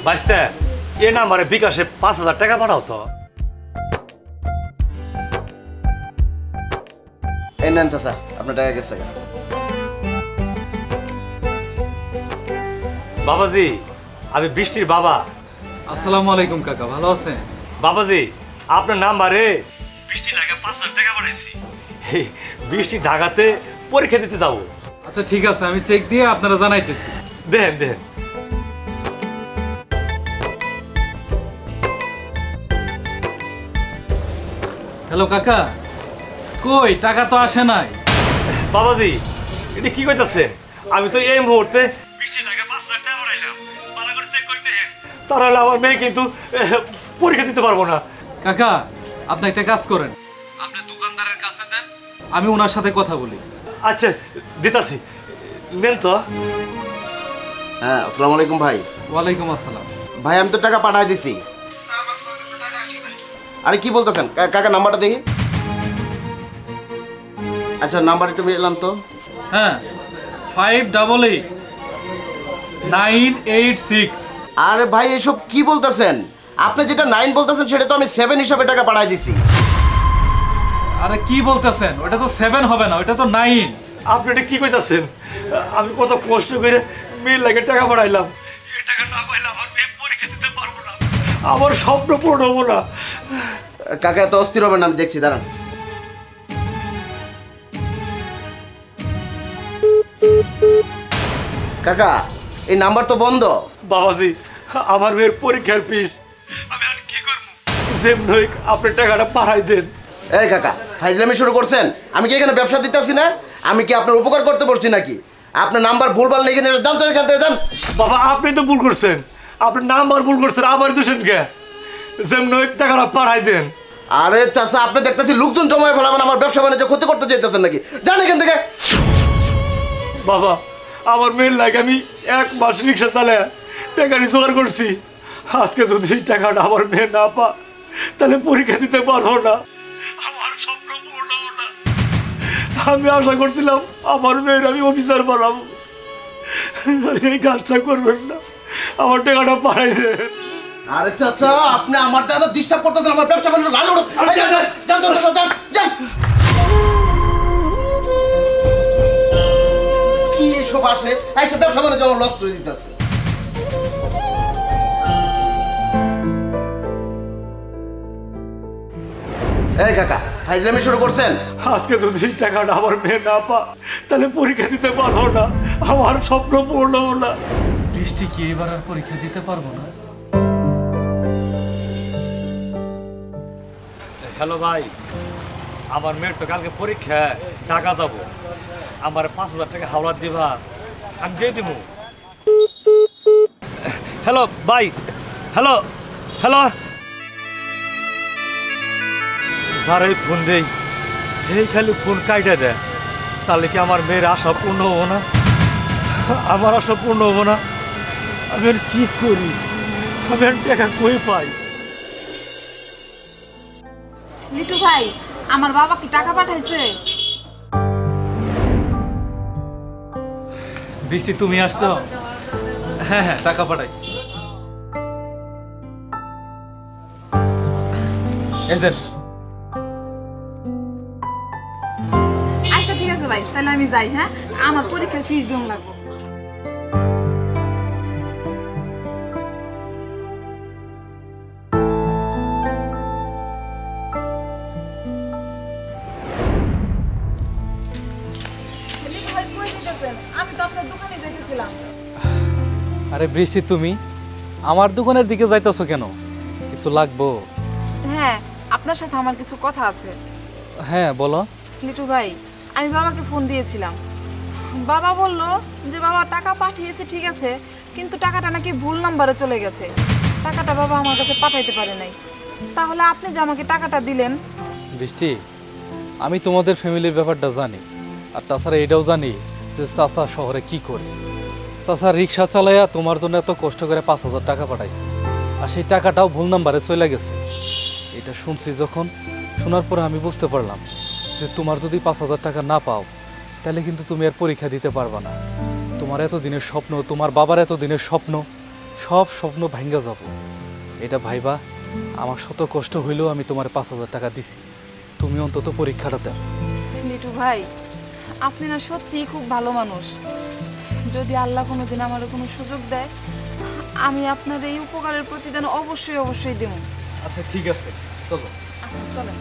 বাইস্তে এ নাম্বারে বিকাশে 5,000 টাকা পাঠাও তো। এই নেন চাচা, আপনার টাকা গেছে। বাবাজি, আমি বৃষ্টির বাবা। আসসালামু আলাইকুম কাকা, ভালো আছেন? বাবাজি, আপনার নাম্বারে বৃষ্টি ঢাকা 5,000 টাকা পাঠাইছি। বৃষ্টি ঢাকাতে পরীক্ষা দিতে যাব। আচ্ছা ঠিক আছে, আমি চেক দিয়ে আপনারা জানাইতেছি। দেন দেন। হ্যালো কাকা, কই টাকা তো আসে নাই। বাবাজি, এটা কি কইতাছেন? আমি তো এই মুহূর্তে বৃষ্টি ঢাকা 5,000 টাকা পাঠাইলাম। ভালো করে চেক করতে দেন, তাহলে আমার মেয়ে কিন্তু পরীক্ষা দিতে পারবো না। কাকা, আপনি একটা কাজ করেন, আপনি দোকানদারের কাছে দেন, আমি ওনার সাথে কথা বলি। আচ্ছা দিতাছি, নেন তো। হ্যাঁ, আসসালামু আলাইকুম ভাই। ওয়ালাইকুম আসসালাম। ভাই আমি তো টাকা পাঠাই দিছি। আরে কি বলতেছেন কাকা, নাম্বারটা দেখি। আচ্ছা নাম্বার একটু এলাম তো। হ্যাঁ, 588986। আরে ভাই এসব কি বলতেছেন? আপনি যেটা 9 বলতেছেন সেটা তো আমি 7 হিসাবে টাকা পাঠাই দিছি। আরে কি বলতেছেন? ওটা তো 7 হবে না, ওটা তো 9। আপনি এটা কি কইতাছেন? আমি কত কষ্ট করে মেয়ের লাগে টাকা পাঠাইলাম, এই টাকা না পাইলে আমার মেয়ে পরীক্ষা দিতে পারবো না, আমার স্বপ্ন পূরণ হবো না। কাকা এত অস্থির হবেন না, আমি দেখছি, দাঁড়ান। কাকা এই নাম্বার তো বন্ধ। বাবাজি, আমার মেয়ের পরীক্ষার ফিস আমি আর কি করবো? যেমন হোক আপনি টাকাটা পাঠাই দেন। এই কাকা ফাইজলামি শুরু করছেন? আমি কি এখানে ব্যবসা দিতেছি না? আমি কি আপনার উপকার করতে বসছি নাকি? আপনার নাম্বার ভুলভাল লিখে নিয়ে জানতে এখান থেকে যান। বাবা আপনি তো ভুল করছেন, আপনার নাম্বার ভুল করছেন, আবার দূষণ কে? যেমন হোক টাকাটা পাঠাই দেন। আরে চাচা, আপনি দেখতেছি লোকজন জমায় ফেলাবেন, আমার ব্যবসা বাণিজ্য ক্ষতি করতে চাইতেছেন নাকি? যান এখান থেকে। বাবা, আমার মেয়ের লাগে আমি 1 মাস রিক্সা চালায় টাকা জোগাড় করছি। আজকে যদি টাকাটা আমার মেয়ে না পা, তাহলে পরীক্ষা দিতে পারবো না, আমার স্বপ্ন পূর্ণ হবো না। আমি আশা করছিলাম আমার মেয়ের আমি অফিসার বানাবো। এই কাজটা করবেন না, আমার টাকাটা পাঠাই দেন। আরে চাচা, আপনি আমার দাদা ডিস্টার্ব করতেছেন, আমার ব্যবসা বাণিজ্য ভালো যান। কি এসব আসে? একটা ব্যবসা বাণিজ্য আমার লস করে দিতেছে। এই কাকা ফাইজলামি শুরু করছেন? আজকে যদি টাকাটা আমার মেয়ে না পা, তাহলে পরীক্ষা দিতে পারবো না, আমার স্বপ্ন পূর্ণ হবো না। বৃষ্টি কি এবার আর পরীক্ষা দিতে পারবো না? হ্যালো ভাই, আমার মেয়ের তো কালকে পরীক্ষা, টাকা যাব, আমার 5,000 টাকা হাওড়া দিবা, আমি দিয়ে দিব। হ্যালো ভাই, হ্যালো হ্যালো, যারা ফোন দেই এই খালি ফোন কাইটা দেয়, তাহলে কি আমার মেয়ের আশা পূর্ণ হবো না? আমার আশা পূর্ণ হবো না, আমি আর কি করি? আমি আর টাকা কই পাই? লিটু ভাই, আমার বাবা কি টাকা পাঠাইছে? বৃষ্টি তুমি আসছো? হ্যাঁ হ্যাঁ, টাকা পাঠাইছি। আচ্ছা ঠিক আছে ভাই, তাহলে আমি যাই। হ্যাঁ, আমার পরীক্ষার ফিস দিন লাগবো। আমি তো আপনার দোকানে যেতেছিলাম। আরে বৃষ্টি, তুমি আমার দোকানের দিকে যাইতেছো কেন? কিছু লাগবো? হ্যাঁ, আপনার সাথে আমার কিছু কথা আছে। হ্যাঁ বলো। লিটু ভাই, আমি বাবাকে ফোন দিয়েছিলাম। বাবা বলল যে বাবা টাকা পাঠিয়েছে ঠিক আছে, কিন্তু টাকাটা নাকি ভুল নাম্বারে চলে গেছে। টাকাটা বাবা আমার কাছে পাঠাইতে পারে নাই। তাহলে আপনি যে আমাকে টাকাটা দিলেন। বৃষ্টি, আমি তোমাদের ফ্যামিলির ব্যাপারটা জানি, আর তাছাড়া এটাও জানি যে চাচা শহরে কি করে। চাচা রিক্সা চালাইয়া তোমার জন্য এত কষ্ট করে 5,000 টাকা পাঠাইছে, আর সেই টাকাটাও ভুল নাম্বারে চলে গেছে। এটা শুনছি যখন, শোনার পরে আমি বুঝতে পারলাম যে তোমার যদি 5,000 টাকা না পাও, তাহলে কিন্তু তুমি আর পরীক্ষা দিতে পারবা না। তোমার এত দিনের স্বপ্ন, তোমার বাবার এত দিনের স্বপ্ন, সব স্বপ্ন ভাঙ্গা যাব। এটা ভাইবা আমার শত কষ্ট হইলেও আমি তোমার 5,000 টাকা দিছি, তুমি অন্তত পরীক্ষাটা দাও। লিটু ভাই, আপনি না সত্যিই খুব ভালো মানুষ। যদি আল্লাহ কোনোদিন আমার কোনো সুযোগ দেয়, আমি আপনার এই উপকারের প্রতিদান অবশ্যই অবশ্যই দেব। আচ্ছা ঠিক আছে, চলো। আচ্ছা চলেন।